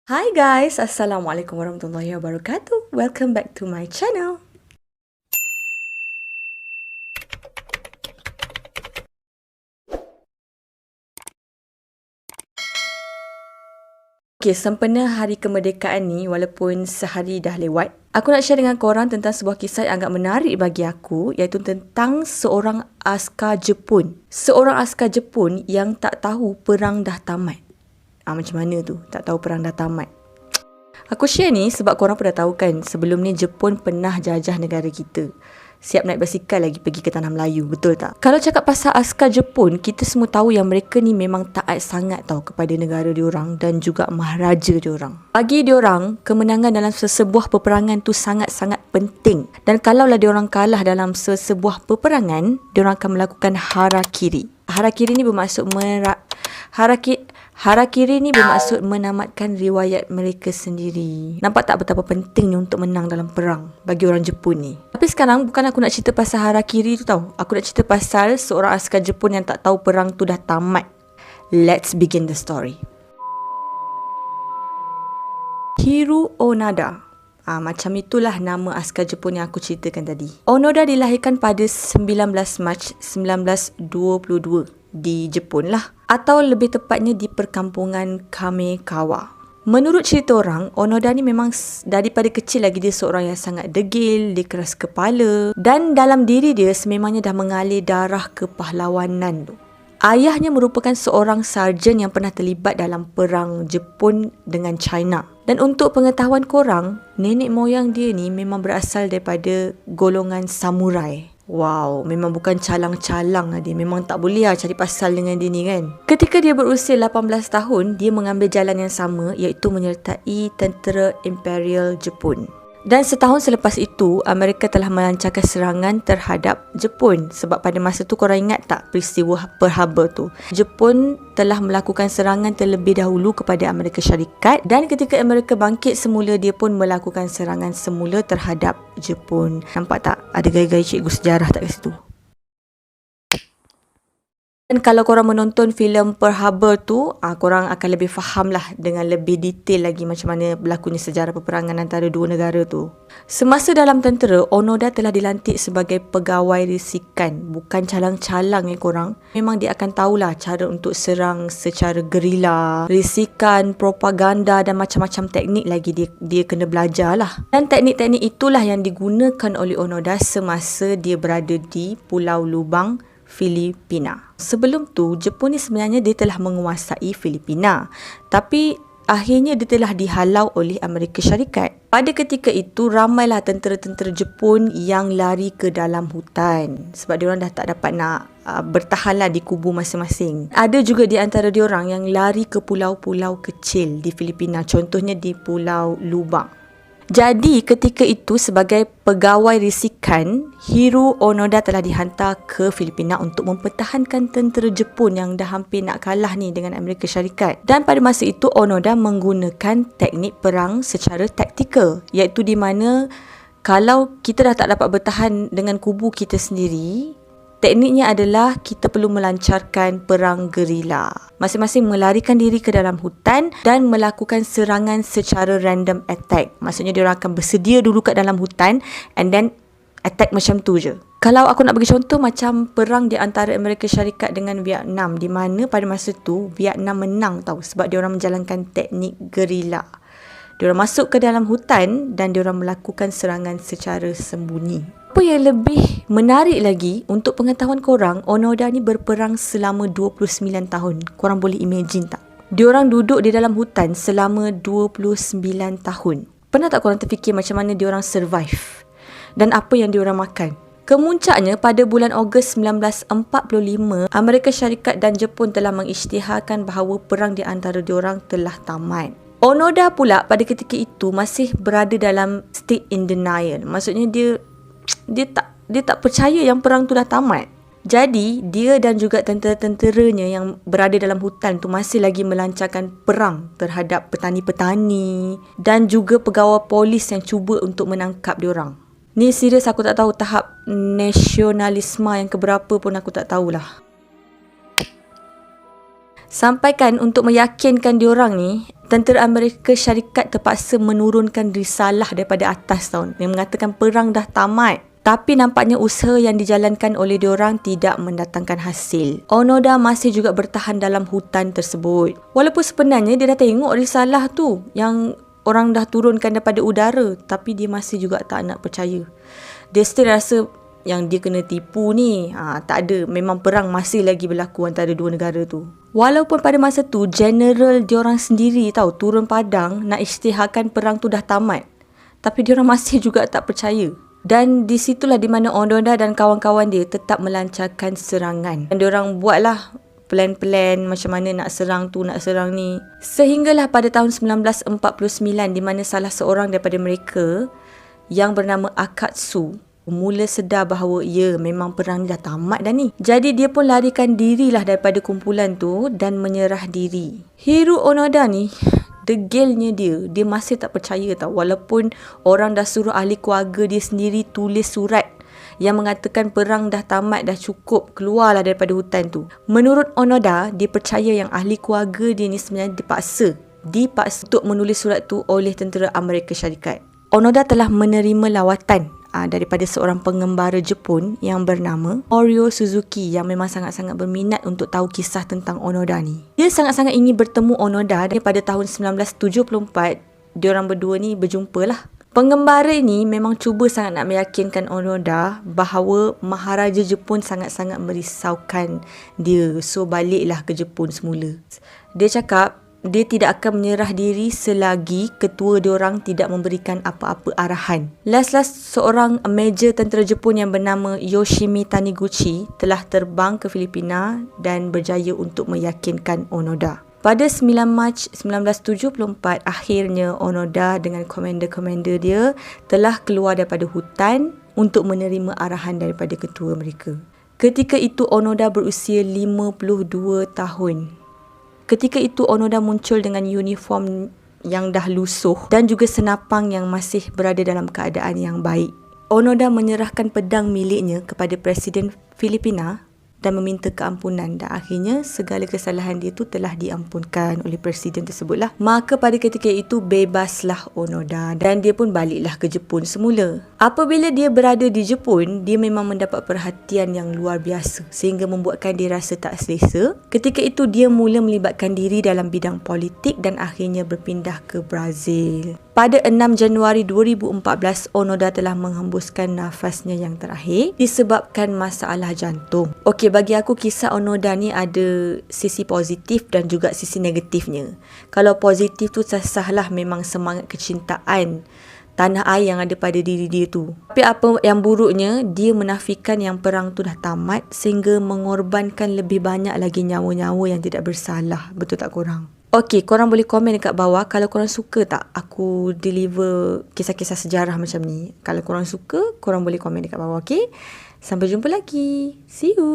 Hi guys, Assalamualaikum warahmatullahi wabarakatuh. Welcome back to my channel. Okay, sempena hari kemerdekaan ni, walaupun sehari dah lewat, aku nak share dengan korang tentang sebuah kisah yang agak menarik bagi aku, iaitu tentang seorang askar Jepun. Seorang askar Jepun yang tak tahu perang dah tamat. Macam mana tu? Tak tahu perang dah tamat. Aku share ni sebab korang pernah tahu kan, sebelum ni Jepun pernah jajah negara kita. Siap naik basikal lagi pergi ke Tanah Melayu, betul tak? Kalau cakap pasal askar Jepun, kita semua tahu yang mereka ni memang taat sangat tau kepada negara diorang dan juga maharaja diorang. Bagi diorang, kemenangan dalam sesebuah peperangan tu sangat-sangat penting. Dan kalaulah diorang kalah dalam sesebuah peperangan, diorang akan melakukan harakiri. Harakiri ni bermaksud Harakiri ni bermaksud menamatkan riwayat mereka sendiri. Nampak tak betapa pentingnya untuk menang dalam perang bagi orang Jepun ni. Tapi sekarang bukan aku nak cerita pasal harakiri tu tau. Aku nak cerita pasal seorang askar Jepun yang tak tahu perang tu dah tamat. Let's begin the story. Hiro Onoda. Macam itulah nama askar Jepun yang aku ceritakan tadi. Onoda dilahirkan pada 19 Mac 1922 di Jepun lah, atau lebih tepatnya di perkampungan Kamekawa. Menurut cerita orang, Onoda ni memang daripada kecil lagi dia seorang yang sangat degil, dia keras kepala dan dalam diri dia sememangnya dah mengalir darah kepahlawanan tu. Ayahnya merupakan seorang sarjan yang pernah terlibat dalam perang Jepun dengan China. Dan untuk pengetahuan korang, nenek moyang dia ni memang berasal daripada golongan samurai. Wow, memang bukan calang-calang lah dia. Memang tak boleh lah cari pasal dengan dia ni kan. Ketika dia berusia 18 tahun, dia mengambil jalan yang sama, iaitu menyertai tentera Imperial Jepun. Dan setahun selepas itu, Amerika telah melancarkan serangan terhadap Jepun. Sebab pada masa tu korang ingat tak peristiwa Pearl Harbor tu? Jepun telah melakukan serangan terlebih dahulu kepada Amerika Syarikat. Dan ketika Amerika bangkit semula, dia pun melakukan serangan semula terhadap Jepun. Nampak tak? Ada gaya-gaya cikgu sejarah tak kat situ? Dan kalau korang menonton filem Pearl Harbor tu, korang akan lebih faham lah dengan lebih detail lagi macam mana berlakunya sejarah peperangan antara dua negara tu. Semasa dalam tentera, Onoda telah dilantik sebagai pegawai risikan. Bukan calang-calang korang. Memang dia akan tahulah cara untuk serang secara gerila, risikan, propaganda dan macam-macam teknik lagi dia kena belajar lah. Dan teknik-teknik itulah yang digunakan oleh Onoda semasa dia berada di Pulau Lubang, Filipina. Sebelum tu, Jepun ni sebenarnya dia telah menguasai Filipina. Tapi akhirnya dia telah dihalau oleh Amerika Syarikat. Pada ketika itu, ramailah tentera-tentera Jepun yang lari ke dalam hutan. Sebab diorang dah tak dapat nak bertahanlah di kubu masing-masing. Ada juga di antara diorang yang lari ke pulau-pulau kecil di Filipina. Contohnya di Pulau Lubang. Jadi ketika itu sebagai pegawai risikan, Hiro Onoda telah dihantar ke Filipina untuk mempertahankan tentera Jepun yang dah hampir nak kalah ni dengan Amerika Syarikat. Dan pada masa itu Onoda menggunakan teknik perang secara taktikal, iaitu di mana kalau kita dah tak dapat bertahan dengan kubu kita sendiri, tekniknya adalah kita perlu melancarkan perang gerila. Masing-masing melarikan diri ke dalam hutan dan melakukan serangan secara random attack. Maksudnya dia orang akan bersedia dulu kat dalam hutan and then attack macam tu je. Kalau aku nak bagi contoh macam perang di antara Amerika Syarikat dengan Vietnam, di mana pada masa tu Vietnam menang tau sebab dia orang menjalankan teknik gerila. Dia orang masuk ke dalam hutan dan dia orang melakukan serangan secara sembunyi. Apa yang lebih menarik lagi untuk pengetahuan korang, Onoda ni berperang selama 29 tahun. Korang boleh imagine tak? Diorang duduk di dalam hutan selama 29 tahun. Pernah tak korang terfikir macam mana diorang survive? Dan apa yang diorang makan? Kemuncaknya pada bulan Ogos 1945, Amerika Syarikat dan Jepun telah mengisytiharkan bahawa perang di antara diorang telah tamat. Onoda pula pada ketika itu masih berada dalam state in denial. Maksudnya dia tak percaya yang perang tu dah tamat. Jadi dia dan juga tentera-tenteranya yang berada dalam hutan tu masih lagi melancarkan perang terhadap petani-petani dan juga pegawai polis yang cuba untuk menangkap diorang. Ni serius aku tak tahu tahap nasionalisme yang keberapa pun aku tak tahulah. Sampaikan untuk meyakinkan diorang ni, tentera Amerika Syarikat terpaksa menurunkan risalah daripada atas tau, yang mengatakan perang dah tamat. Tapi nampaknya usaha yang dijalankan oleh diorang tidak mendatangkan hasil. Onoda masih juga bertahan dalam hutan tersebut. Walaupun sebenarnya dia dah tengok risalah tu yang orang dah turunkan daripada udara, tapi dia masih juga tak nak percaya. Dia still rasa yang dia kena tipu ni. Tak ada, memang perang masih lagi berlaku antara dua negara tu. Walaupun pada masa tu general diorang sendiri tahu turun padang nak isytiharkan perang tu dah tamat, tapi diorang masih juga tak percaya. Dan di situlah di mana Onoda dan kawan-kawan dia tetap melancarkan serangan. Dan diorang buatlah plan-plan macam mana nak serang tu, nak serang ni. Sehinggalah pada tahun 1949 di mana salah seorang daripada mereka yang bernama Akatsu mula sedar bahawa ya, memang perang ni dah tamat dah ni. Jadi dia pun larikan dirilah daripada kumpulan tu dan menyerah diri. Hiro Onoda ni, degilnya dia masih tak percaya tau. Walaupun orang dah suruh ahli keluarga dia sendiri tulis surat yang mengatakan perang dah tamat, dah cukup, keluarlah daripada hutan tu. Menurut Onoda, dia percaya yang ahli keluarga dia ni sebenarnya dipaksa untuk menulis surat tu oleh tentera Amerika Syarikat. Onoda telah menerima lawatan daripada seorang pengembara Jepun yang bernama Morio Suzuki yang memang sangat-sangat berminat untuk tahu kisah tentang Onoda ni. Dia sangat-sangat ingin bertemu Onoda dan pada tahun 1974 diorang berdua ni berjumpa lah. Pengembara ni memang cuba sangat nak meyakinkan Onoda bahawa Maharaja Jepun sangat-sangat merisaukan dia, so baliklah ke Jepun semula. Dia cakap dia tidak akan menyerah diri selagi ketua diorang tidak memberikan apa-apa arahan. Last seorang major tentera Jepun yang bernama Yoshimi Taniguchi telah terbang ke Filipina dan berjaya untuk meyakinkan Onoda. Pada 9 Mac 1974, akhirnya Onoda dengan komander-komander dia telah keluar daripada hutan untuk menerima arahan daripada ketua mereka. Ketika itu Onoda berusia 52 tahun. Ketika itu Onoda muncul dengan uniform yang dah lusuh dan juga senapang yang masih berada dalam keadaan yang baik. Onoda menyerahkan pedang miliknya kepada Presiden Filipina dan meminta keampunan, dan akhirnya segala kesalahan dia tu telah diampunkan oleh Presiden tersebutlah. Maka pada ketika itu bebaslah Onoda dan dia pun baliklah ke Jepun semula. Apabila dia berada di Jepun, dia memang mendapat perhatian yang luar biasa sehingga membuatkan dia rasa tak selesa. Ketika itu dia mula melibatkan diri dalam bidang politik dan akhirnya berpindah ke Brazil. Pada 6 Januari 2014, Onoda telah menghembuskan nafasnya yang terakhir disebabkan masalah jantung. Okey, bagi aku kisah Onoda ni ada sisi positif dan juga sisi negatifnya. Kalau positif tu sah-sahlah, memang semangat kecintaan tanah air yang ada pada diri dia tu. Tapi apa yang buruknya, dia menafikan yang perang tu dah tamat sehingga mengorbankan lebih banyak lagi nyawa-nyawa yang tidak bersalah. Betul tak korang? Okey, korang boleh komen dekat bawah kalau korang suka tak aku deliver kisah-kisah sejarah macam ni. Kalau korang suka, korang boleh komen dekat bawah, okey? Sampai jumpa lagi. See you.